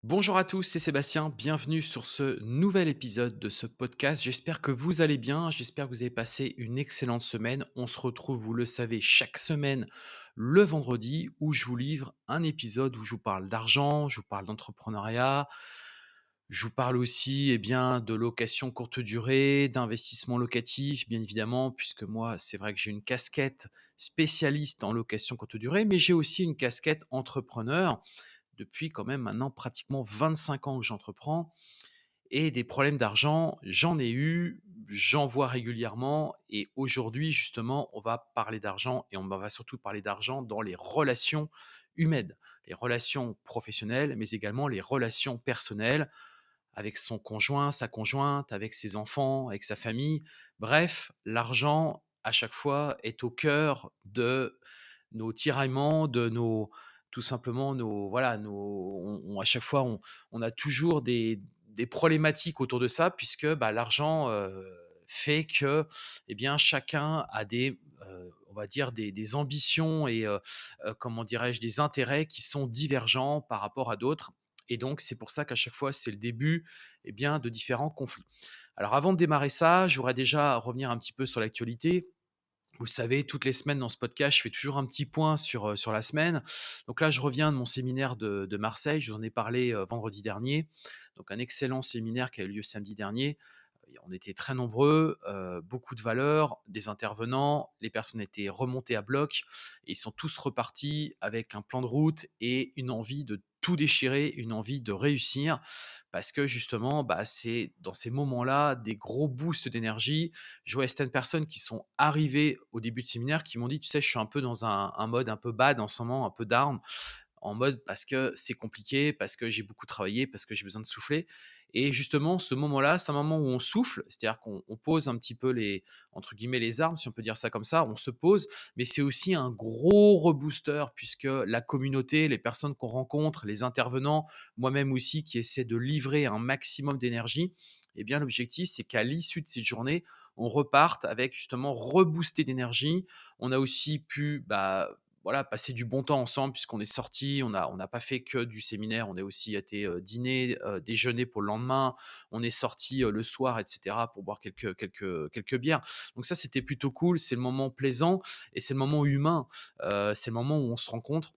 Bonjour à tous, c'est Sébastien. Bienvenue sur ce nouvel épisode de ce podcast. J'espère que vous allez bien. J'espère que vous avez passé une excellente semaine. On se retrouve, vous le savez, chaque semaine le vendredi où je vous livre un épisode où je vous parle d'argent, je vous parle d'entrepreneuriat, je vous parle aussi de location courte durée, d'investissement locatif, bien évidemment, puisque moi, c'est vrai que j'ai une casquette spécialiste en location courte durée, mais j'ai aussi une casquette entrepreneur depuis quand même maintenant pratiquement 25 ans que j'entreprends et des problèmes d'argent, j'en ai eu, j'en vois régulièrement et aujourd'hui justement, on va parler d'argent et on va surtout parler d'argent dans les relations humaines, les relations professionnelles, mais également les relations personnelles avec son conjoint, sa conjointe, avec ses enfants, avec sa famille. Bref, l'argent, à chaque fois, est au cœur de nos tiraillements, de nos tout simplement nos voilà, nos on à chaque fois, on a toujours des problématiques autour de ça puisque, l'argent, fait que, eh bien, chacun a on va dire des ambitions et comment dirais-je? Des intérêts qui sont divergents par rapport à d'autres et donc c'est pour ça qu'à chaque fois, c'est le début, de différents conflits. Alors avant de démarrer ça, je voudrais déjà revenir un petit peu sur l'actualité. Vous le savez, toutes les semaines dans ce podcast, je fais toujours un petit point sur la semaine. Donc là, je reviens de mon séminaire de Marseille, je vous en ai parlé, vendredi dernier. Donc un excellent séminaire qui a eu lieu samedi dernier. On était très nombreux, beaucoup de valeurs, des intervenants, les personnes étaient remontées à bloc et ils sont tous repartis avec un plan de route et une envie de tout déchirer, une envie de réussir parce que justement, c'est dans ces moments-là des gros boosts d'énergie. Je vois certaines personnes qui sont arrivées au début de séminaire qui m'ont dit: «Tu sais, je suis un peu dans un mode un peu bad en ce moment, un peu down». En mode parce que c'est compliqué, parce que j'ai beaucoup travaillé, parce que j'ai besoin de souffler et justement ce moment-là, c'est un moment où on souffle, c'est-à-dire qu'on pose un petit peu les entre guillemets «les armes», si on peut dire ça comme ça, on se pose, mais c'est aussi un gros rebooster puisque la communauté, les personnes qu'on rencontre, les intervenants, moi-même aussi qui essaie de livrer un maximum d'énergie, eh bien l'objectif c'est qu'à l'issue de cette journée, on reparte avec justement reboosté d'énergie. On a aussi pu, voilà, passer du bon temps ensemble puisqu'on est sortis, on n'a pas fait que du séminaire, on a aussi été, dîner, déjeuner pour le lendemain. On est sortis, le soir et cetera pour boire quelques bières. Donc ça, c'était plutôt cool, c'est le moment plaisant et c'est le moment humain. C'est le moment où on se rencontre,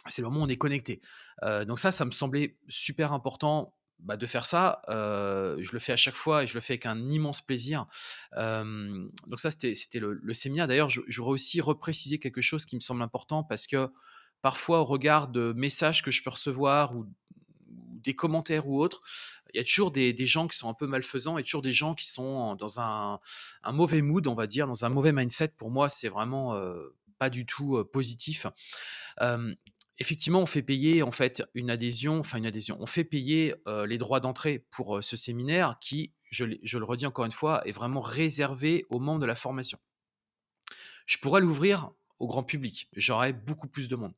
c'est le moment où on est connecté. Donc ça me semblait super important, de faire ça. Je le fais à chaque fois et je le fais avec un immense plaisir. Donc ça, c'était le séminaire. D'ailleurs, j'aurais aussi reprécisé quelque chose qui me semble important parce que parfois, au regard de messages que je peux recevoir ou des commentaires ou autres, il y a toujours des gens qui sont un peu malfaisants et toujours des gens qui sont dans un mauvais mood, on va dire, dans un mauvais mindset. Pour moi, c'est vraiment, pas du tout, positif. Hem, Effectivement, on fait payer en fait une adhésion, on fait payer, les droits d'entrée pour, ce séminaire qui, je le redis encore une fois, est vraiment réservé aux membres de la formation. Je pourrais l'ouvrir au grand public, j'aurais beaucoup plus de monde.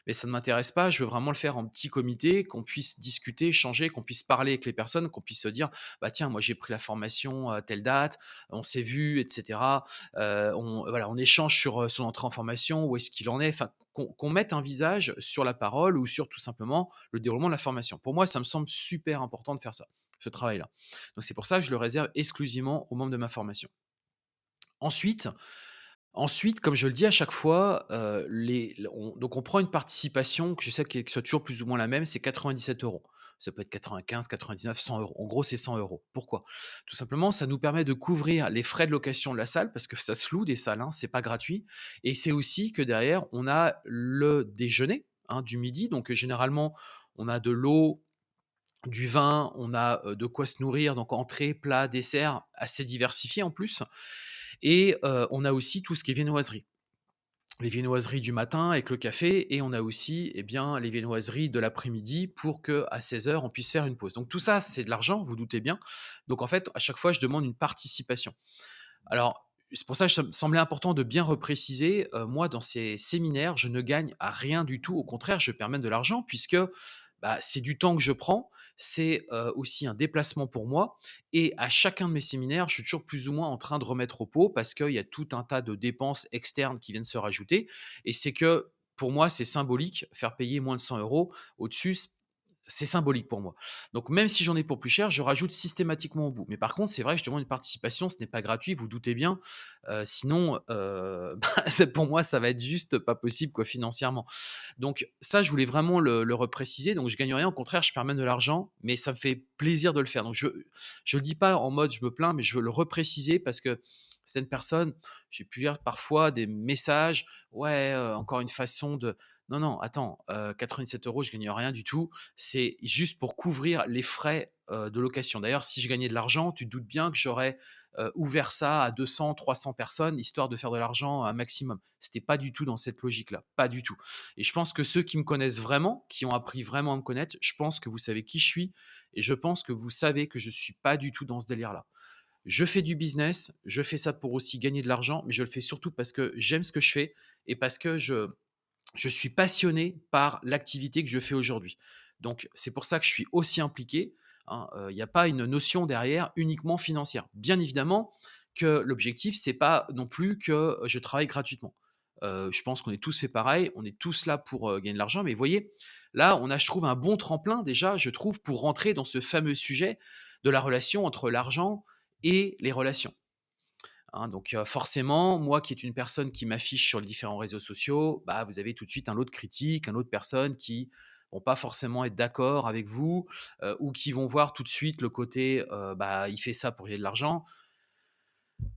Mais ça ne m'intéresse pas, je veux vraiment le faire en petit comité, qu'on puisse discuter, échanger, qu'on puisse parler avec les personnes, qu'on puisse se dire: «Bah, tiens, moi j'ai pris la formation à telle date, on s'est vu et cetera». On échange sur, son entrée en formation, où est-ce qu'il en est? Enfin, qu'on mette un visage sur la parole ou sur tout simplement le déroulement de la formation. Pour moi, ça me semble super important de faire ça, ce travail-là. Donc c'est pour ça que je le réserve exclusivement aux membres de ma formation. Ensuite, comme je le dis à chaque fois, on prend une participation que je sais qui soit toujours plus ou moins la même, c'est 97 €. Ça peut être 95, 99, 100 €. En gros, c'est 100 €. Pourquoi? Tout simplement, ça nous permet de couvrir les frais de location de la salle parce que ça se loue des salles, hein, c'est pas gratuit et c'est aussi que derrière, on a le déjeuner, hein, du midi donc généralement, on a de l'eau, du vin, on a, de quoi se nourrir donc entrée, plat, dessert, assez diversifié en plus et on a aussi tout ce qui est viennoiserie. Les viennoiseries du matin avec le café et on a aussi, les viennoiseries de l'après-midi pour qu'à 16 heures on puisse faire une pause. Donc tout ça, c'est de l'argent, vous doutez bien. Donc en fait, à chaque fois, je demande une participation. Alors, c'est pour ça que ça me semblait important de bien repréciser, moi, dans ces séminaires, je ne gagne à rien du tout. Au contraire, je perds même de l'argent puisque, c'est du temps que je prends, c'est, aussi un déplacement pour moi et à chacun de mes séminaires, je suis toujours plus ou moins en train de remettre au pot parce qu'il y a tout un tas de dépenses externes qui viennent se rajouter et c'est que, pour moi, c'est symbolique, faire payer moins de 100 € au-dessus, c'est symbolique pour moi. Donc même si j'en ai pour plus cher, je rajoute systématiquement au bout. Mais par contre, c'est vrai que je demande une participation, ce n'est pas gratuit, vous doutez bien. Sinon, bah, pour moi, ça va être juste pas possible quoi, financièrement. Donc ça, je voulais vraiment le repréciser. Donc je gagne rien, au contraire, je perds même de l'argent, mais ça me fait plaisir de le faire. Donc je le dis pas en mode je me plains, mais je veux le repréciser parce que certaines personnes, j'ai pu lire parfois des messages, ouais, encore une façon de non, non, attends, 87 €, je gagne rien du tout. C'est juste pour couvrir les frais, de location. D'ailleurs, si je gagnais de l'argent, tu te doutes bien que j'aurais, ouvert ça à 200-300 personnes, histoire de faire de l'argent un maximum. C'était pas du tout dans cette logique-là, pas du tout. Et je pense que ceux qui me connaissent vraiment, qui ont appris vraiment à me connaître, je pense que vous savez qui je suis et je pense que vous savez que je suis pas du tout dans ce délire-là. Je fais du business, je fais ça pour aussi gagner de l'argent, mais je le fais surtout parce que j'aime ce que je fais et parce que je suis passionné par l'activité que je fais aujourd'hui. Donc c'est pour ça que je suis aussi impliqué, hein, il n'y a pas une notion derrière uniquement financière. Bien évidemment que l'objectif, c'est pas non plus que je travaille gratuitement. Je pense qu'on est tous fait pareil, on est tous là pour, gagner de l'argent, mais vous voyez, là, on a, je trouve, un bon tremplin déjà, je trouve, pour rentrer dans ce fameux sujet de la relation entre l'argent et les relations. Hein, donc forcément, moi qui est une personne qui m'affiche sur les différents réseaux sociaux, bah, vous avez tout de suite un lot de critiques, un lot de personnes qui vont pas forcément être d'accord avec vous, ou qui vont voir tout de suite le côté, bah, il fait ça pour gagner de l'argent.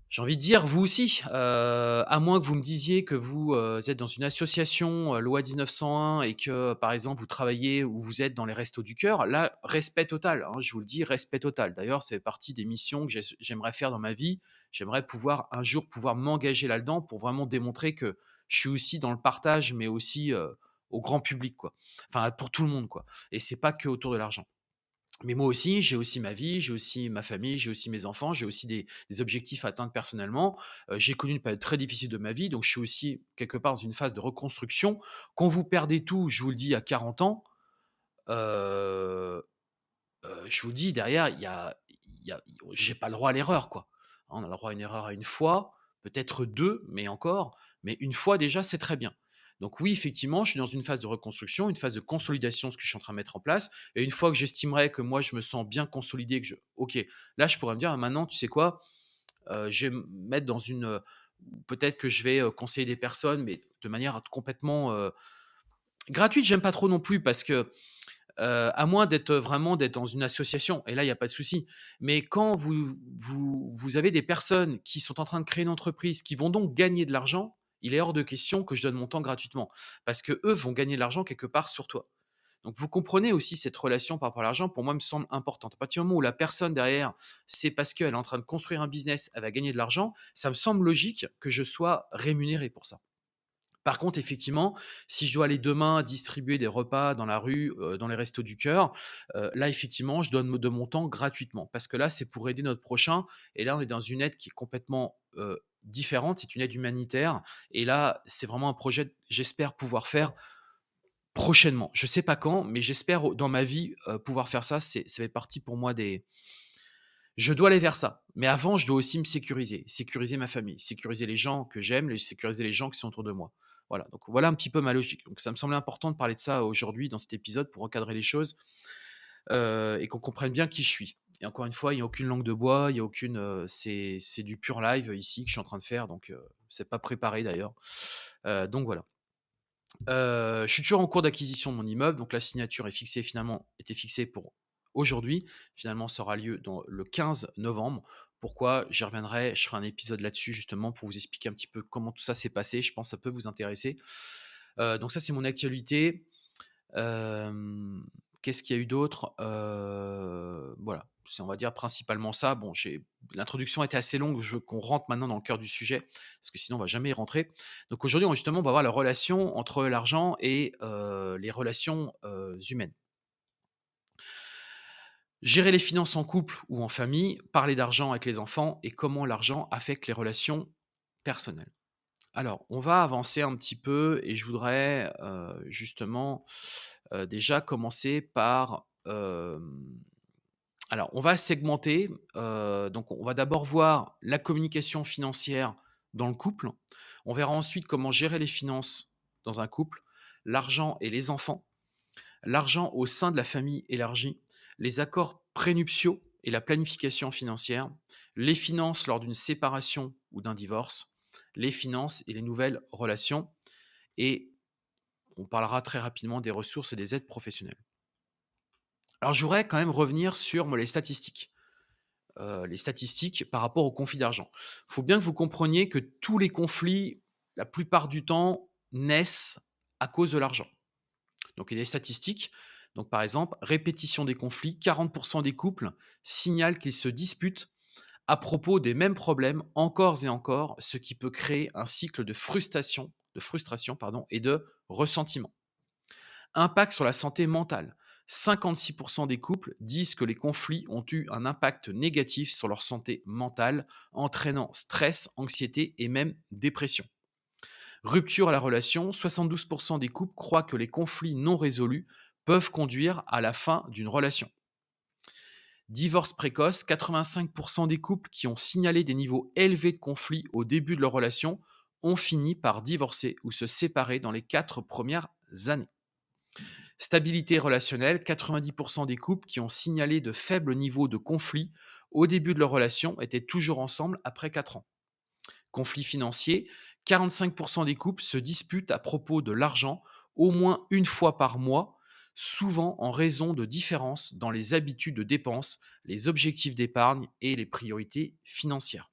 J'ai envie de dire, vous aussi, à moins que vous me disiez que vous, êtes dans une association, loi 1901 et que, par exemple, vous travaillez ou vous êtes dans les Restos du Cœur, là, respect total, hein, je vous le dis, respect total. D'ailleurs, c'est partie des missions que j'aimerais faire dans ma vie. J'aimerais pouvoir, un jour, pouvoir m'engager là-dedans pour vraiment démontrer que je suis aussi dans le partage, mais aussi, au grand public, quoi. Enfin, pour tout le monde, quoi, et c'est pas que autour de l'argent. Mais moi aussi, j'ai aussi ma vie, j'ai aussi ma famille, j'ai aussi mes enfants, j'ai aussi des objectifs à atteindre personnellement. J'ai connu une période très difficile de ma vie, donc je suis aussi quelque part dans une phase de reconstruction. Quand vous perdez tout, je vous le dis, à 40 ans, heu je vous le dis derrière, il y a j'ai pas le droit à l'erreur, quoi. On a le droit à une erreur à une fois, peut-être 2, mais encore, mais une fois déjà, c'est très bien. Donc oui, effectivement, je suis dans une phase de reconstruction, une phase de consolidation, ce que je suis en train de mettre en place, et une fois que j'estimerai que moi, je me sens bien consolidé, que je OK, là, je pourrais me dire: «Ah maintenant, tu sais quoi? Je vais me mettre dans une, peut-être que je vais, conseiller des personnes, mais de manière complètement, gratuite». J'aime pas trop non plus parce que à moins d'être dans une association et là, il y a pas de souci. Mais quand vous avez des personnes qui sont en train de créer une entreprise, qui vont donc gagner de l'argent, il est hors de question que je donne mon temps gratuitement. Parce qu'eux vont gagner de l'argent quelque part sur toi. Donc vous comprenez aussi cette relation par rapport à l'argent, pour moi, me semble importante. À partir du moment où la personne derrière, c'est parce qu'elle est en train de construire un business, elle va gagner de l'argent, ça me semble logique que je sois rémunéré pour ça. Par contre, effectivement, si je dois aller demain distribuer des repas dans la rue, dans les Restos du Cœur, là, effectivement, je donne de mon temps gratuitement parce que là, c'est pour aider notre prochain et là, on est dans une aide qui est complètement, différente. C'est une aide humanitaire et là, c'est vraiment un projet, j'espère pouvoir faire prochainement. Je sais pas quand, mais j'espère dans ma vie, pouvoir faire ça. Ça fait partie pour moi des je dois aller vers ça, mais avant, je dois aussi me sécuriser, sécuriser ma famille, sécuriser les gens que j'aime, sécuriser les gens qui sont autour de moi. Voilà, donc voilà un petit peu ma logique. Donc ça me semblait important de parler de ça aujourd'hui dans cet épisode pour encadrer les choses, et qu'on comprenne bien qui je suis. Et encore une fois, il y a aucune langue de bois, il y a aucune, c'est du pur live ici que je suis en train de faire, donc c'est pas préparé d'ailleurs. Donc voilà. Je suis toujours en cours d'acquisition de mon immeuble, donc la signature est fixée finalement était fixée pour aujourd'hui. Finalement, ça aura lieu dans le 15 novembre. Pourquoi? J'y reviendrai, je ferai un épisode là-dessus justement pour vous expliquer un petit peu comment tout ça s'est passé. Je pense que ça peut vous intéresser. Donc ça, c'est mon actualité. Hem, Qu'est-ce qu'il y a eu d'autre? Voilà, c'est on va dire principalement ça. Bon, j'ai l'introduction était assez longue, je veux qu'on rentre maintenant dans le cœur du sujet, parce que sinon on va jamais y rentrer. Donc aujourd'hui, justement, on va voir la relation entre l'argent et les relations, humaines. Gérer les finances en couple ou en famille, parler d'argent avec les enfants et comment l'argent affecte les relations personnelles. Alors, on va avancer un petit peu et je voudrais, justement, déjà commencer par, alors on va segmenter, donc on va d'abord voir la communication financière dans le couple. On verra ensuite comment gérer les finances dans un couple, l'argent et les enfants. l'argent au sein de la famille élargie, les accords prénuptiaux et la planification financière, les finances lors d'une séparation ou d'un divorce, les finances et les nouvelles relations et on parlera très rapidement des ressources et des aides professionnelles. Alors je voudrais quand même revenir sur, moi, les statistiques par rapport aux conflits d'argent. Il faut bien que vous compreniez que tous les conflits, la plupart du temps, naissent à cause de l'argent. Donc il y a des statistiques. Donc par exemple, répétition des conflits, 40 des couples signalent qu'ils se disputent à propos des mêmes problèmes encore et encore, ce qui peut créer un cycle de frustration pardon, et de ressentiment. Impact sur la santé mentale. 56 des couples disent que les conflits ont eu un impact négatif sur leur santé mentale, entraînant stress, anxiété et même dépression. Rupture à la relation. 72 des couples croient que les conflits non résolus peuvent conduire à la fin d'une relation. Divorce précoce. 85 des couples qui ont signalé des niveaux élevés de conflits au début de leur relation ont fini par divorcer ou se séparer dans les 4 premières années. Stabilité relationnelle, 90 des couples qui ont signalé de faibles niveaux de conflit au début de leur relation étaient toujours ensemble après 4 ans. Conflit financier, 45 des couples se disputent à propos de l'argent au moins une fois par mois, souvent en raison de différences dans les habitudes de dépenses, les objectifs d'épargne et les priorités financières.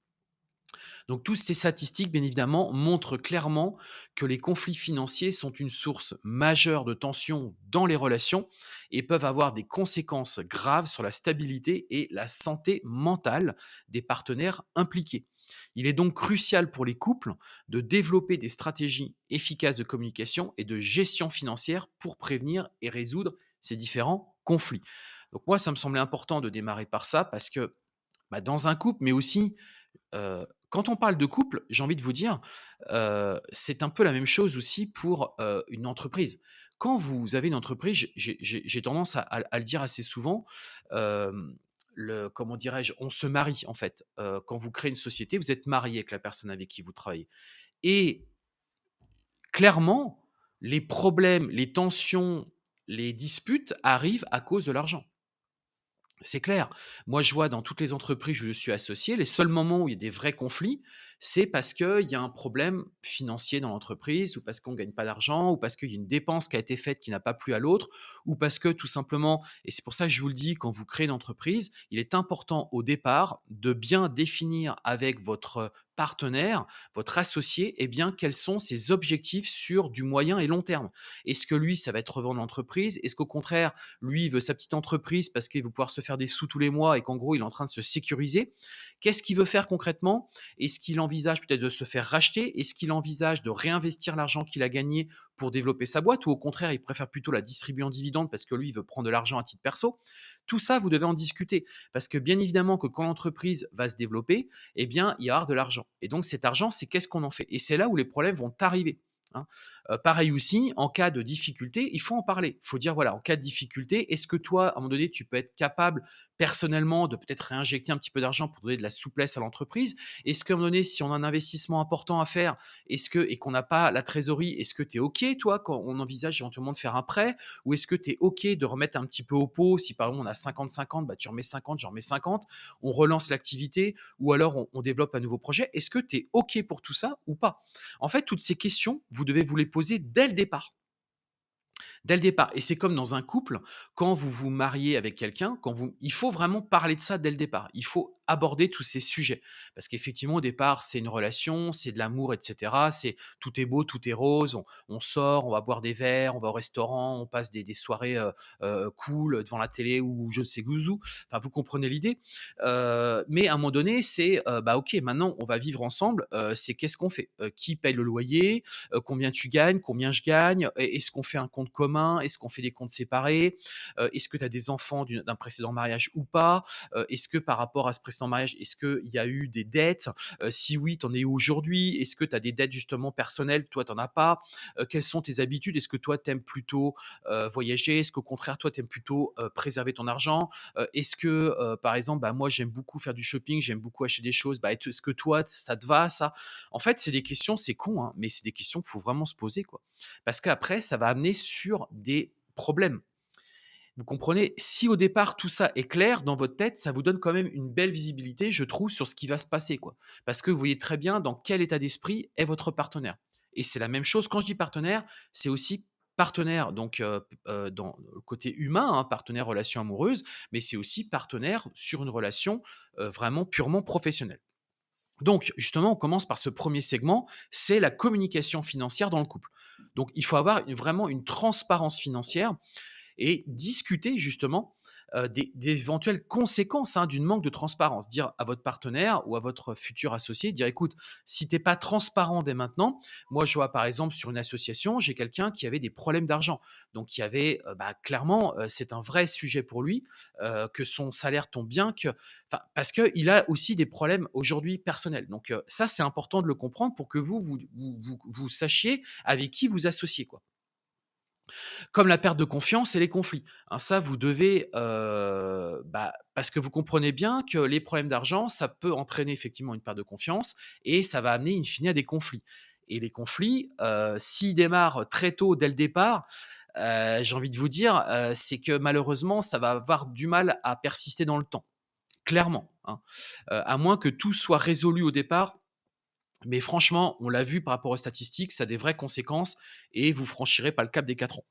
Donc toutes ces statistiques, bien évidemment, montrent clairement que les conflits financiers sont une source majeure de tension dans les relations et peuvent avoir des conséquences graves sur la stabilité et la santé mentale des partenaires impliqués. Il est donc crucial pour les couples de développer des stratégies efficaces de communication et de gestion financière pour prévenir et résoudre ces différents conflits. Donc moi, ça me semblait important de démarrer par ça parce que dans un couple, mais aussi quand on parle de couple, j'ai envie de vous dire, c'est un peu la même chose aussi pour, une entreprise. Quand vous avez une entreprise, j'ai tendance à le dire assez souvent, comment dirais-je? On se marie en fait, quand vous créez une société, vous êtes marié avec la personne avec qui vous travaillez et clairement, les problèmes, les tensions, les disputes arrivent à cause de l'argent. C'est clair. Moi, je vois dans toutes les entreprises où je suis associé, les seuls moments où il y a des vrais conflits, c'est parce qu'il y a un problème financier dans l'entreprise, ou parce qu'on ne gagne pas d'argent, ou parce qu'il y a une dépense qui a été faite qui n'a pas plu à l'autre, ou parce que tout simplement, et c'est pour ça que je vous le dis, quand vous créez une entreprise, il est important au départ de bien définir avec votre partenaire, votre associé, eh bien, quels sont ses objectifs sur du moyen et long terme. Est-ce que lui, ça va être revendre l'entreprise? Est-ce qu'au contraire, lui, il veut sa petite entreprise parce qu'il veut pouvoir se faire des sous tous les mois et qu'en gros, il est en train de se sécuriser. Qu'est-ce qu'il veut faire concrètement? Est-ce qu'il envisage peut-être de se faire racheter? Est-ce qu'il envisage de réinvestir l'argent qu'il a gagné pour développer sa boîte? Ou au contraire, il préfère plutôt la distribuer en dividende parce que lui, il veut prendre de l'argent à titre perso? Tout ça, vous devez en discuter. Parce que bien évidemment que quand l'entreprise va se développer, eh bien, il y aura de l'argent. Et donc, cet argent, c'est qu'est-ce qu'on en fait? Et c'est là où les problèmes vont arriver. Hein. Pareil aussi, en cas de difficulté, il faut en parler. Il faut dire, voilà, en cas de difficulté, est-ce que toi, à un moment donné, tu peux être capable personnellement de peut-être réinjecter un petit peu d'argent pour donner de la souplesse à l'entreprise? Est-ce qu'à un moment donné, si on a un investissement important à faire, et qu'on n'a pas la trésorerie, est-ce que tu es OK, toi, quand on envisage éventuellement de faire un prêt? Ou est-ce que tu es OK de remettre un petit peu au pot? Si par exemple on a 50-50, bah, tu remets 50, j'en remets 50, on relance l'activité, ou alors on développe un nouveau projet. Est-ce que tu es OK pour tout ça ou pas? En fait, toutes ces questions, vous devez vous les poser dès le départ. Dès le départ. Et c'est comme dans un couple, quand vous vous mariez avec quelqu'un, il faut vraiment parler de ça dès le départ. Il faut aborder tous ces sujets. Parce qu'effectivement, au départ, c'est une relation, c'est de l'amour, etc. C'est tout est beau, tout est rose. On sort, on va boire des verres, on va au restaurant, on passe des soirées cool devant la télé ou je sais où. Enfin, vous comprenez l'idée. Mais à un moment donné, c'est bah ok, maintenant on va vivre ensemble. C'est qu'est-ce qu'on fait? Qui paye le loyer? Combien tu gagnes, combien je gagne, est-ce qu'on fait un compte commun, est-ce qu'on fait des comptes séparés, est-ce que tu as des enfants d'un précédent mariage ou pas, est-ce que par rapport à ce précédent mariage, est-ce qu'il y a eu des dettes, si oui, tu en es où aujourd'hui, est-ce que tu as des dettes justement personnelles, toi tu n'en as pas, quelles sont tes habitudes, est-ce que toi tu aimes plutôt voyager, est-ce qu'au contraire toi tu aimes plutôt préserver ton argent, est-ce que par exemple, bah, moi j'aime beaucoup faire du shopping, j'aime beaucoup acheter des choses, bah, est-ce que toi ça te va ça? En fait, c'est des questions, c'est con, hein, mais c'est des questions qu'il faut vraiment se poser, quoi. Parce qu'après, ça va amener sur des problèmes. Vous comprenez? Si au départ tout ça est clair dans votre tête, ça vous donne quand même une belle visibilité, je trouve, sur ce qui va se passer, quoi. Parce que vous voyez très bien dans quel état d'esprit est votre partenaire. Et c'est la même chose quand je dis partenaire, c'est aussi partenaire donc dans le côté humain, hein, partenaire relation amoureuse, mais c'est aussi partenaire sur une relation, vraiment purement professionnelle. Donc justement, on commence par ce premier segment, c'est la communication financière dans le couple. Donc il faut avoir vraiment une transparence financière et discuter justement des éventuelles conséquences, hein, d'une manque de transparence. Dire à votre partenaire ou à votre futur associé, dire écoute, si tu n'es pas transparent dès maintenant, moi je vois par exemple sur une association, j'ai quelqu'un qui avait des problèmes d'argent. Donc il y avait clairement, c'est un vrai sujet pour lui, que son salaire tombe bien, parce qu'il a aussi des problèmes aujourd'hui personnels. Donc ça, c'est important de le comprendre pour que vous sachiez avec qui vous associez, quoi. Comme la perte de confiance et les conflits. Hein, ça, vous devez, parce que vous comprenez bien que les problèmes d'argent, ça peut entraîner effectivement une perte de confiance et ça va amener in fine à des conflits. Et les conflits, s'ils démarrent très tôt dès le départ, j'ai envie de vous dire, c'est que malheureusement, ça va avoir du mal à persister dans le temps, clairement, hein. À moins que tout soit résolu au départ, mais franchement, on l'a vu par rapport aux statistiques, ça a des vraies conséquences et vous franchirez pas le cap des 4 ans.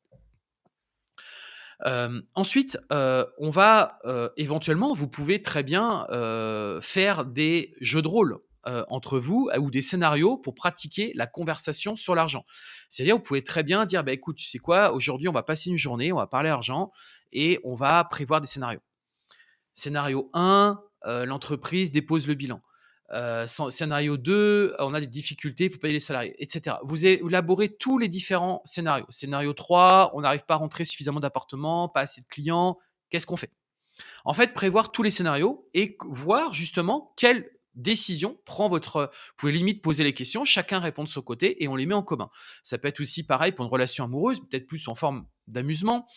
Ensuite, on va, éventuellement, vous pouvez très bien, faire des jeux de rôle, entre vous, ou des scénarios pour pratiquer la conversation sur l'argent. C'est-à-dire, vous pouvez très bien dire: «Bah, écoute, tu sais quoi? Aujourd'hui, on va passer une journée, on va parler argent et on va prévoir des scénarios». Scénario 1, l'entreprise dépose le bilan. Scénario 2, on a des difficultés pour payer les salariés, et cetera. Vous élaborez tous les différents scénarios. Scénario 3, on n'arrive pas à rentrer suffisamment d'appartements, pas assez de clients, qu'est-ce qu'on fait? En fait, prévoir tous les scénarios et voir justement quelle décision prend votre. Vous pouvez limite poser les questions, chacun répond de son côté et on les met en commun. Ça peut être aussi pareil pour une relation amoureuse, peut-être plus en forme d'amusement.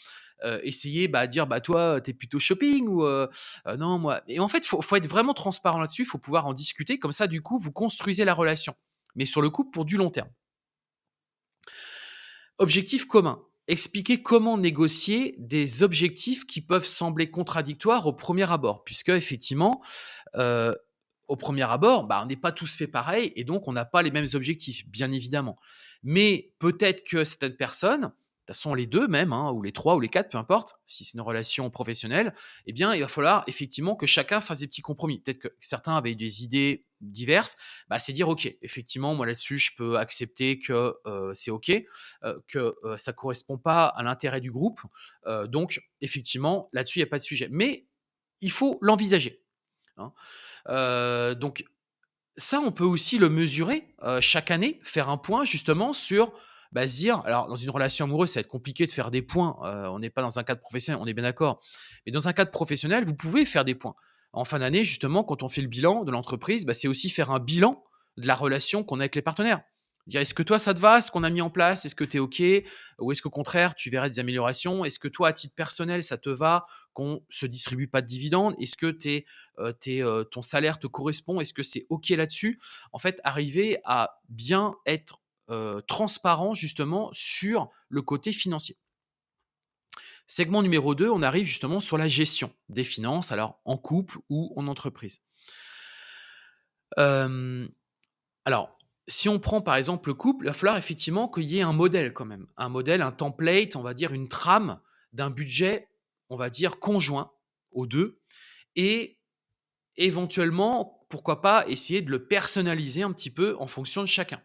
Essayer, dire: «Bah, toi, tu es plutôt shopping ou non, moi» et en fait, faut être vraiment transparent là-dessus, il faut pouvoir en discuter comme ça, du coup, vous construisez la relation, mais sur le coup, pour du long terme. Objectif commun. Expliquer comment négocier des objectifs qui peuvent sembler contradictoires au premier abord, puisque effectivement, heu, au premier abord, on n'est pas tous faits pareil et donc on n'a pas les mêmes objectifs, bien évidemment. Mais peut-être que certaines personnes, de toute façon les 2 même, hein, ou les 3 ou les 4, peu importe, si c'est une relation professionnelle, eh bien, il va falloir effectivement que chacun fasse des petits compromis. Peut-être que certains avaient des idées diverses, c'est dire: «OK, effectivement, moi là-dessus, je peux accepter que, c'est OK, que, ça correspond pas à l'intérêt du groupe, donc effectivement, là-dessus, il y a pas de sujet». Mais il faut l'envisager, hein. Donc ça, on peut aussi le mesurer, chaque année, faire un point justement sur, se dire alors dans une relation amoureuse, ça va être compliqué de faire des points, on n'est pas dans un cadre professionnel, on est bien d'accord. Mais dans un cadre professionnel, vous pouvez faire des points. En fin d'année, justement, quand on fait le bilan de l'entreprise, c'est aussi faire un bilan de la relation qu'on a avec les partenaires. Dire: «Est-ce que toi ça te va, ce qu'on a mis en place? Est-ce que tu es OK? Ou est-ce qu'au contraire tu verrais des améliorations? Est-ce que toi, à titre personnel, ça te va qu'on se distribue pas de dividendes? Est-ce que ton salaire te correspond? Est-ce que c'est OK là-dessus?» En fait, arriver à bien être, transparent justement sur le côté financier. Segment numéro 2, on arrive justement sur la gestion des finances, alors en couple ou en entreprise. Hem, alors, si on prend par exemple le couple, il va falloir effectivement qu'il y ait un modèle quand même. Un modèle, un template, on va dire une trame d'un budget, on va dire conjoint aux 2 et éventuellement, pourquoi pas essayer de le personnaliser un petit peu en fonction de chacun.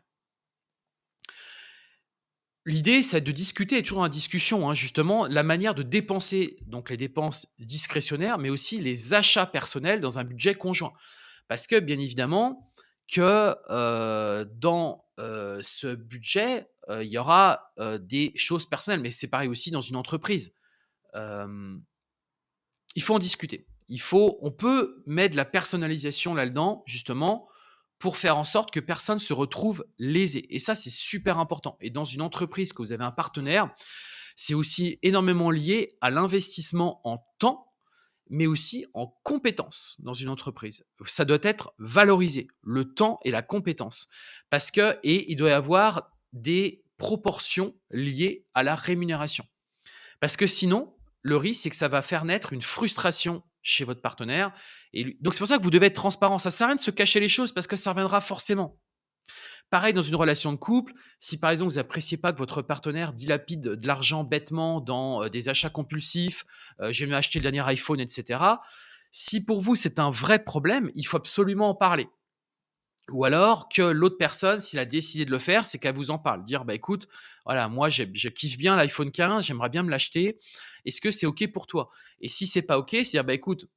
L'idée, c'est de discuter, toujours en discussion, hein, justement, la manière de dépenser, donc les dépenses discrétionnaires, mais aussi les achats personnels dans un budget conjoint. Parce que, bien évidemment, que dans ce budget, il y aura des choses personnelles, mais c'est pareil aussi dans une entreprise. Euh, il faut en discuter. On peut mettre de la personnalisation là-dedans, justement, pour faire en sorte que personne se retrouve lésé. Et ça, c'est super important. Et dans une entreprise que vous avez un partenaire, c'est aussi énormément lié à l'investissement en temps, mais aussi en compétences dans une entreprise. Ça doit être valorisé, le temps et la compétence. Et il doit y avoir des proportions liées à la rémunération. Parce que sinon, le risque, c'est que ça va faire naître une frustration chez votre partenaire et lui donc c'est pour ça que vous devez être transparent. Ça sert à rien de se cacher les choses parce que ça reviendra forcément. Pareil dans une relation de couple, si par exemple vous appréciez pas que votre partenaire dilapide de l'argent bêtement dans, des achats compulsifs, «J'aime acheter le dernier iPhone» et cetera. Si pour vous c'est un vrai problème, il faut absolument en parler. Ou alors que l'autre personne, s'il a décidé de le faire, c'est qu'elle vous en parle. Dire: «Bah, écoute, voilà, moi je kiffe bien l'iPhone 15, j'aimerais bien me l'acheter. Est-ce que c'est OK pour toi?» Et si c'est pas OK, c'est dire: «Bah, écoute,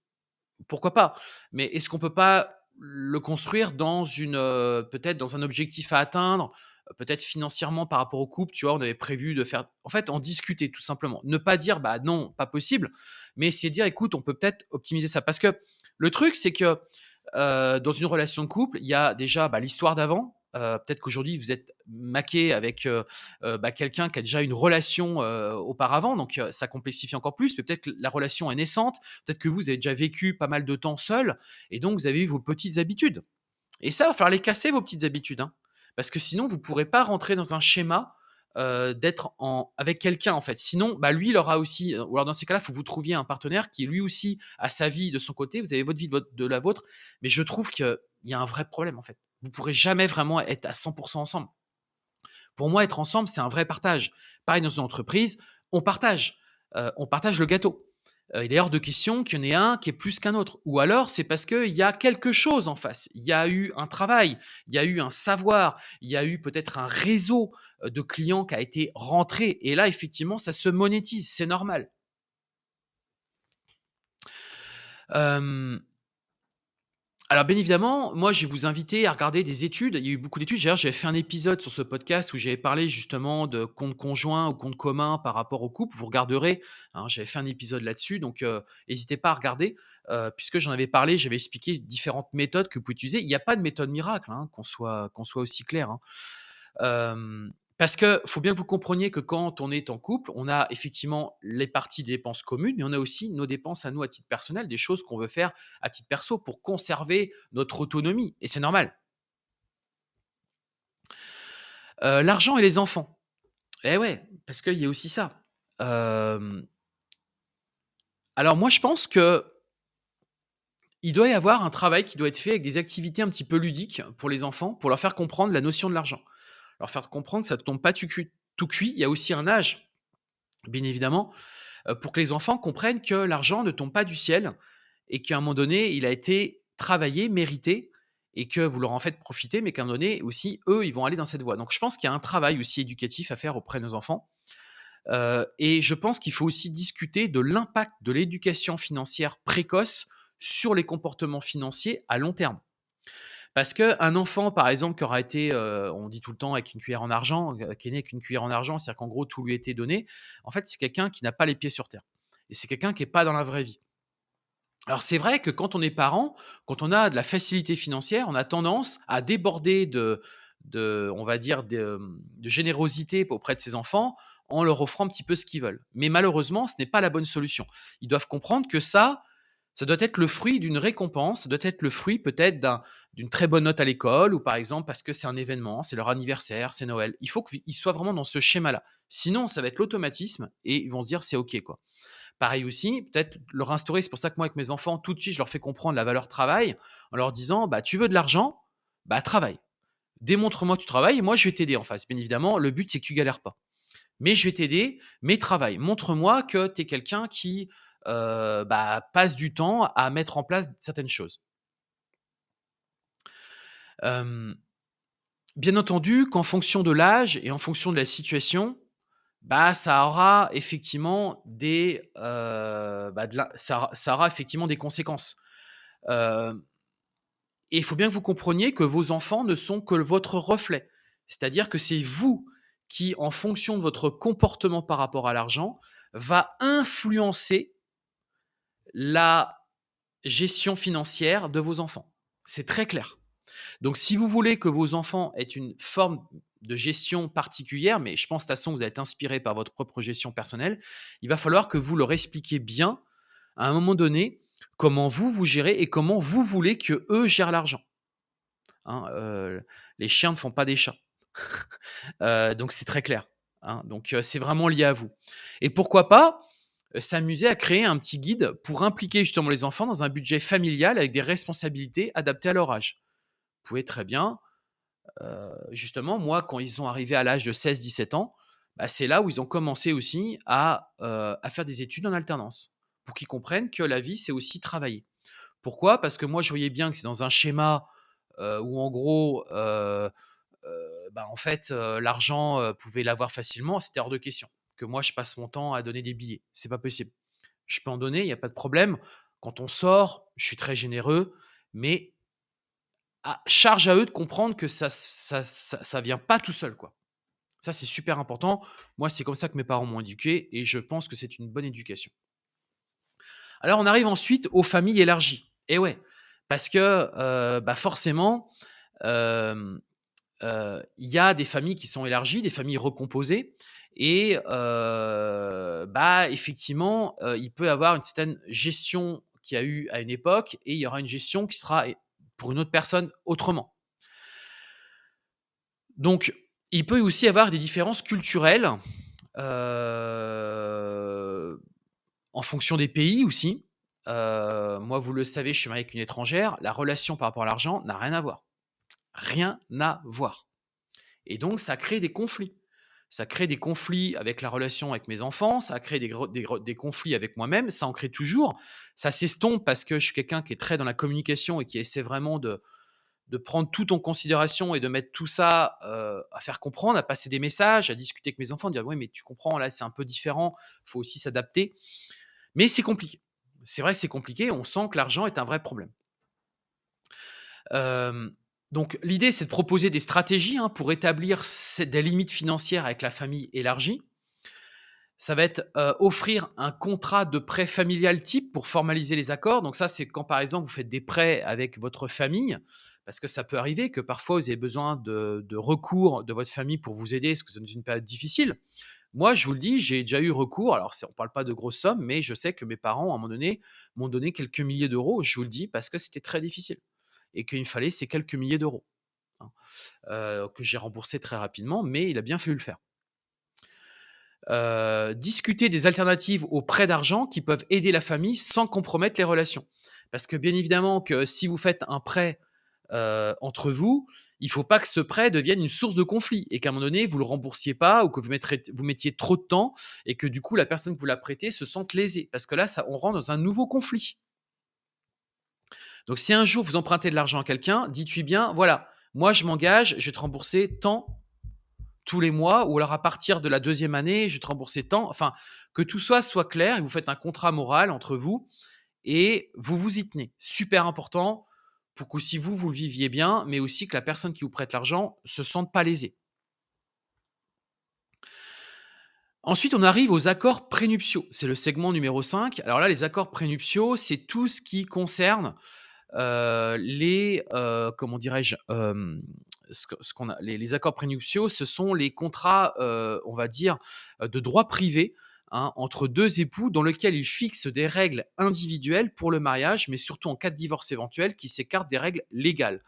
pourquoi pas? Mais est-ce qu'on peut pas le construire dans une, peut-être dans un objectif à atteindre, peut-être financièrement par rapport au couple, tu vois? On avait prévu de faire» en fait, en discuter tout simplement. Ne pas dire: «Bah, non, pas possible», mais essayer de dire: «Écoute, on peut peut-être optimiser ça». Parce que le truc, c'est que, dans une relation de couple, il y a déjà, bah, l'histoire d'avant. Peut-être qu'aujourd'hui vous êtes maqué avec, bah, quelqu'un qui a déjà une relation, auparavant, donc ça complexifie encore plus. Mais peut-être que la relation est naissante. Peut-être que vous avez déjà vécu pas mal de temps seul et donc vous avez eu vos petites habitudes. Et ça, va falloir les casser vos petites habitudes, hein, parce que sinon vous pourrez pas rentrer dans un schéma, d'être en avec quelqu'un, en fait. Sinon, bah, lui, il aura aussi, ou alors dans ces cas-là, il faut que vous trouviez un partenaire qui lui aussi a sa vie de son côté. Vous avez votre vie de la vôtre, mais je trouve qu'il y a un vrai problème, en fait. Vous pourrez jamais vraiment être à 100 ensemble. Pour moi, être ensemble, c'est un vrai partage. Pareil dans une entreprise, on partage le gâteau. Il est hors de question qu'il y en ait un qui est plus qu'un autre. Ou alors, c'est parce qu'il y a quelque chose en face. Il y a eu un travail, il y a eu un savoir, il y a eu peut-être un réseau de clients qui a été rentré. Et là, effectivement, ça se monétise, c'est normal. Euh, Alors bien évidemment, moi je vais vous inviter à regarder des études. Il y a eu beaucoup d'études. D'ailleurs, j'avais fait un épisode sur ce podcast où j'avais parlé justement de compte conjoint ou compte commun par rapport au couple. Vous regarderez, hein, j'avais fait un épisode là-dessus, donc n'hésitez pas à regarder, puisque j'en avais parlé, j'avais expliqué différentes méthodes que vous pouvez utiliser. Il n'y a pas de méthode miracle, hein, qu'on soit aussi clair, hein. Parce que faut bien que vous compreniez que quand on est en couple, on a effectivement les parties des dépenses communes, mais on a aussi nos dépenses à nous à titre personnel, des choses qu'on veut faire à titre perso pour conserver notre autonomie et c'est normal. L'argent et les enfants. Eh ouais, parce qu'il y a aussi ça. Hem, alors moi je pense que il doit y avoir un travail qui doit être fait avec des activités un petit peu ludiques pour les enfants, pour leur faire comprendre la notion de l'argent. Leur faire comprendre que ça ne tombe pas tout cuit. Il y a aussi un âge, bien évidemment, pour que les enfants comprennent que l'argent ne tombe pas du ciel et qu'à un moment donné, il a été travaillé, mérité et que vous leur en faites profiter, mais qu'à un moment donné aussi, eux, ils vont aller dans cette voie. Donc je pense qu'il y a un travail aussi éducatif à faire auprès de nos enfants, et je pense qu'il faut aussi discuter de l'impact de l'éducation financière précoce sur les comportements financiers à long terme. Parce qu'un enfant, par exemple, qui aura été, on dit tout le temps avec une cuillère en argent, qui est né avec une cuillère en argent, c'est-à-dire qu'en gros tout lui a été donné, en fait, c'est quelqu'un qui n'a pas les pieds sur terre et c'est quelqu'un qui est pas dans la vraie vie. Alors c'est vrai que quand on est parent, quand on a de la facilité financière, on a tendance à déborder de on va dire de générosité auprès de ses enfants, en leur offrant un petit peu ce qu'ils veulent. Mais malheureusement, ce n'est pas la bonne solution. Ils doivent comprendre que ça doit être le fruit d'une récompense, ça doit être le fruit peut-être d'une très bonne note à l'école ou par exemple parce que c'est un événement, c'est leur anniversaire, c'est Noël. Il faut qu'ils soient vraiment dans ce schéma-là. Sinon, ça va être l'automatisme et ils vont se dire: «C'est OK, quoi». Pareil aussi, peut-être leur instaurer, c'est pour ça que moi avec mes enfants, tout de suite, je leur fais comprendre la valeur travail en leur disant: «Bah, tu veux de l'argent? Bah, travaille. Démontre-moi que tu travailles et moi je vais t'aider en face». Bien évidemment, le but c'est que tu galères pas. Mais je vais t'aider, mais travaille. Montre-moi que tu es quelqu'un qui, bah, passe du temps à mettre en place certaines choses. Hem, Bien entendu qu'en fonction de l'âge et en fonction de la situation, bah, ça aura effectivement bah, ça aura effectivement des conséquences. Hem Et il faut bien que vous compreniez que vos enfants ne sont que votre reflet. C'est-à-dire que c'est vous qui, en fonction de votre comportement par rapport à l'argent, va influencer la gestion financière de vos enfants. C'est très clair. Donc si vous voulez que vos enfants aient une forme de gestion particulière, mais je pense de toute façon que vous allez être inspiré par votre propre gestion personnelle, il va falloir que vous leur expliquiez bien, à un moment donné, comment vous, vous gérez et comment vous voulez qu'eux gèrent l'argent. Hein, les chiens ne font pas des chats. Donc c'est très clair, hein, donc c'est vraiment lié à vous et pourquoi pas, s'amuser à créer un petit guide pour impliquer justement les enfants dans un budget familial avec des responsabilités adaptées à leur âge. Vous pouvez très bien, justement, moi, quand ils sont arrivés à l'âge de 16-17 ans, bah, c'est là où ils ont commencé aussi à faire des études en alternance, pour qu'ils comprennent que la vie, c'est aussi travailler. Pourquoi? Parce que moi, je voyais bien que c'est dans un schéma, où en gros, bah, en fait, l'argent, pouvait l'avoir facilement, c'était hors de question que moi je passe mon temps à donner des billets. C'est pas possible. Je peux en donner, il y a pas de problème. Quand on sort, je suis très généreux, mais à charge à eux de comprendre que ça vient pas tout seul, quoi. Ça, c'est super important. Moi, c'est comme ça que mes parents m'ont éduqué et je pense que c'est une bonne éducation. Alors on arrive ensuite aux familles élargies. Et ouais, parce que, bah, forcément, hem il y a des familles qui sont élargies, des familles recomposées et bah, effectivement, il peut y avoir une certaine gestion qu'il y a eu à une époque et il y aura une gestion qui sera pour une autre personne autrement. Donc il peut aussi y avoir des différences culturelles, heu, en fonction des pays aussi. Moi, vous le savez, je suis marié avec une étrangère, la relation par rapport à l'argent n'a rien à voir. Rien à voir. Et donc ça crée des conflits. Ça crée des conflits avec la relation avec mes enfants, ça crée des conflits avec moi-même, ça en crée toujours. Ça s'estompe parce que je suis quelqu'un qui est très dans la communication et qui essaie vraiment de prendre tout en considération et de mettre tout ça, à faire comprendre, à passer des messages, à discuter avec mes enfants, dire: «Oui, mais tu comprends, là, c'est un peu différent, il faut aussi s'adapter». Mais c'est compliqué. C'est vrai que c'est compliqué, on sent que l'argent est un vrai problème. Hem, donc l'idée, c'est de proposer des stratégies, hein, pour établir des limites financières avec la famille élargie. Ça va être, offrir un contrat de prêt familial type pour formaliser les accords. Donc ça, c'est quand, par exemple, vous faites des prêts avec votre famille, parce que ça peut arriver que parfois vous avez besoin de recours de votre famille pour vous aider, parce que c'est dans une période difficile. Moi, je vous le dis, j'ai déjà eu recours. Alors, on ne parle pas de grosses sommes, mais je sais que mes parents, à un moment donné, m'ont donné quelques milliers d'euros. Je vous le dis parce que c'était très difficile et qu'il me fallait ces quelques milliers d'euros, hein, que j'ai remboursés très rapidement, mais il a bien fallu le faire. Discuter des alternatives aux prêts d'argent qui peuvent aider la famille sans compromettre les relations. Parce que bien évidemment que si vous faites un prêt, entre vous, il ne faut pas que ce prêt devienne une source de conflit et qu'à un moment donné, vous ne le remboursiez pas ou que vous mettiez trop de temps et que du coup la personne que vous l'a prêté se sente lésée. Parce que là, ça on rentre dans un nouveau conflit. Donc si un jour vous empruntez de l'argent à quelqu'un, dites-lui bien: «Voilà, moi je m'engage, je vais te rembourser tant tous les mois ou alors à partir de la deuxième année, je vais te rembourser tant». Enfin, que tout soit clair et vous faites un contrat moral entre vous et vous vous y tenez. Super important pour que si vous, vous le viviez bien, mais aussi que la personne qui vous prête l'argent se sente pas lésée. Ensuite, on arrive aux accords prénuptiaux. C'est le segment numéro 5. Alors là, les accords prénuptiaux, c'est tout ce qui concerne comment dirais-je? Ce qu'on a les accords prénuptiaux, ce sont les contrats, on va dire, de droit privé, hein, entre 2 époux dans lequel ils fixent des règles individuelles pour le mariage, mais surtout en cas de divorce éventuel qui s'écartent des règles légales.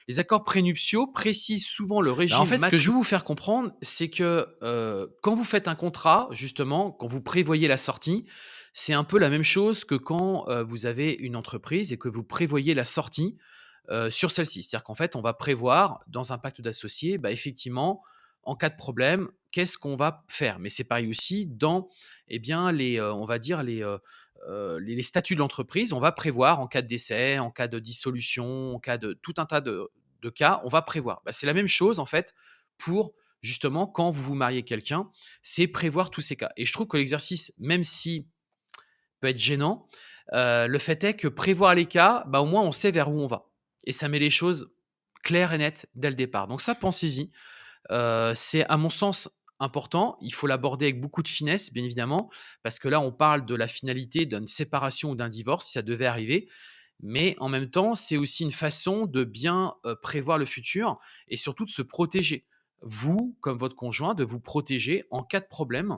Les accords prénuptiaux précisent souvent le Bah, en régime fait, ce que je matri veux vous faire comprendre, c'est que, quand vous faites un contrat, justement, quand vous prévoyez la sortie, c'est un peu la même chose que quand, vous avez une entreprise et que vous prévoyez la sortie, sur celle-ci. C'est-à-dire qu'en fait, on va prévoir dans un pacte d'associés, bah, effectivement, en cas de problème, qu'est-ce qu'on va faire? Mais c'est pareil aussi dans, eh bien, on va dire les statuts de l'entreprise. On va prévoir en cas de décès, en cas de dissolution, en cas de tout un tas de cas, on va prévoir. Bah, c'est la même chose en fait pour justement quand vous vous mariez quelqu'un, c'est prévoir tous ces cas. Et je trouve que l'exercice, même si peut être gênant, le fait est que prévoir les cas, bah, au moins on sait vers où on va. Et ça met les choses claires et nettes dès le départ. Donc ça, pensez-y. C'est à mon sens important. Il faut l'aborder avec beaucoup de finesse, bien évidemment, parce que là, on parle de la finalité d'une séparation ou d'un divorce, si ça devait arriver. Mais en même temps, c'est aussi une façon de bien, prévoir le futur et surtout de se protéger. Vous, comme votre conjoint, de vous protéger en cas de problème.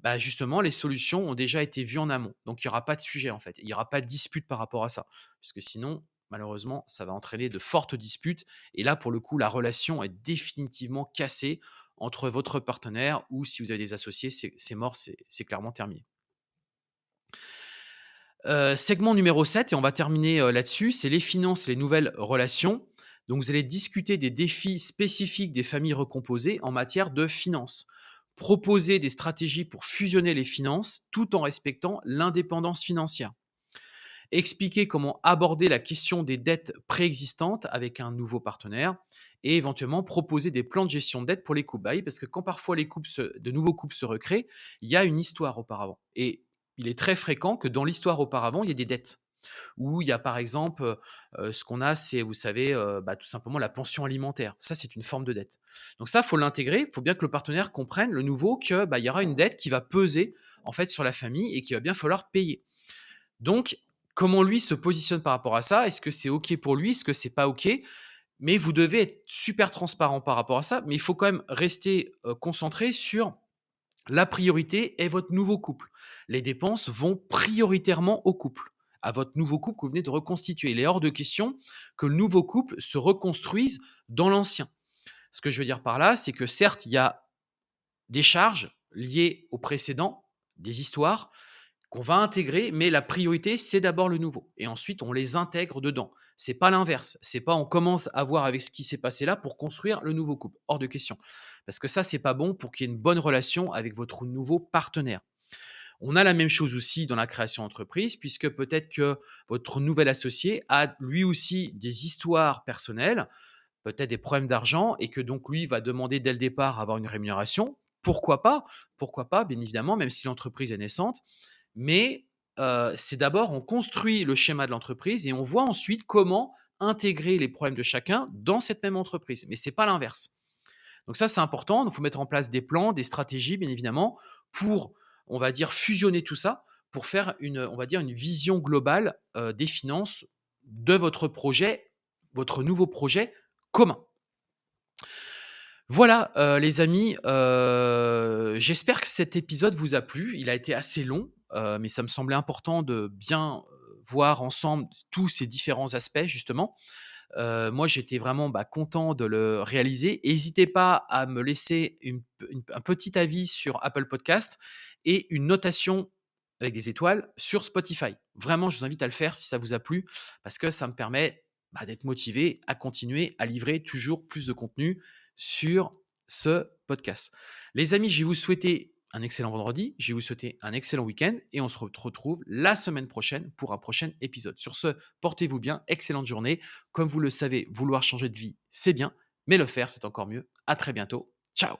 Bah, justement, les solutions ont déjà été vues en amont. Donc il y aura pas de sujet, en fait. Il y aura pas de dispute par rapport à ça. Parce que sinon, malheureusement, ça va entraîner de fortes disputes et là, pour le coup, la relation est définitivement cassée entre votre partenaire ou si vous avez des associés, c'est mort, c'est clairement terminé. Segment numéro 7 et on va terminer, là-dessus, c'est les finances et les nouvelles relations. Donc vous allez discuter des défis spécifiques des familles recomposées en matière de finances. Proposer des stratégies pour fusionner les finances tout en respectant l'indépendance financière. Expliquer comment aborder la question des dettes préexistantes avec un nouveau partenaire et éventuellement proposer des plans de gestion de dette pour les couples. Bah oui, parce que quand parfois de nouveaux couples se recréent, il y a une histoire auparavant. Et il est très fréquent que dans l'histoire auparavant, il y ait des dettes. Ou il y a par exemple, ce qu'on a, c'est, vous savez, tout simplement la pension alimentaire. Ça, c'est une forme de dette. Donc ça, faut l'intégrer. Il faut bien que le partenaire comprenne, le nouveau, que, il y aura une dette qui va peser, en fait, sur la famille et qu'il va bien falloir payer. Donc, comment lui se positionne par rapport à ça? Est-ce que c'est OK pour lui? Est-ce que c'est pas OK? Mais vous devez être super transparent par rapport à ça, mais il faut quand même rester, concentré sur la priorité est votre nouveau couple. Les dépenses vont prioritairement au couple, à votre nouveau couple que vous venez de reconstituer. Il est hors de question que le nouveau couple se reconstruise dans l'ancien. Ce que je veux dire par là, c'est que certes, il y a des charges liées au précédent, des histoires, qu'on va intégrer, mais la priorité, c'est d'abord le nouveau. Et ensuite, on les intègre dedans. C'est pas l'inverse. C'est pas on commence à voir avec ce qui s'est passé là pour construire le nouveau couple. Hors de question. Parce que ça, c'est pas bon pour qu'il y ait une bonne relation avec votre nouveau partenaire. On a la même chose aussi dans la création d'entreprise, puisque peut-être que votre nouvel associé a lui aussi des histoires personnelles, peut-être des problèmes d'argent, et que donc lui va demander dès le départ à avoir une rémunération. Pourquoi pas? Pourquoi pas, bien évidemment, même si l'entreprise est naissante. Mais c'est d'abord, on construit le schéma de l'entreprise et on voit ensuite comment intégrer les problèmes de chacun dans cette même entreprise. Mais c'est pas l'inverse. Donc ça, c'est important. Il faut mettre en place des plans, des stratégies, bien évidemment, pour, on va dire, fusionner tout ça, pour faire on va dire, une vision globale des finances de votre nouveau projet commun. Voilà, les amis, j'espère que cet épisode vous a plu. Il a été assez long, mais ça me semblait important de bien, voir ensemble tous ces différents aspects justement. Moi, j'étais vraiment, content de le réaliser. N'hésitez pas à me laisser un petit avis sur Apple Podcast et une notation avec des étoiles sur Spotify. Vraiment, je vous invite à le faire si ça vous a plu, parce que ça me permet, d'être motivé à continuer à livrer toujours plus de contenu sur ce podcast. Les amis, je vais vous souhaiter un excellent vendredi, je vais vous souhaiter un excellent week-end et on se retrouve la semaine prochaine pour un prochain épisode. Sur ce, portez-vous bien, excellente journée. Comme vous le savez, vouloir changer de vie, c'est bien, mais le faire, c'est encore mieux. À très bientôt. Ciao.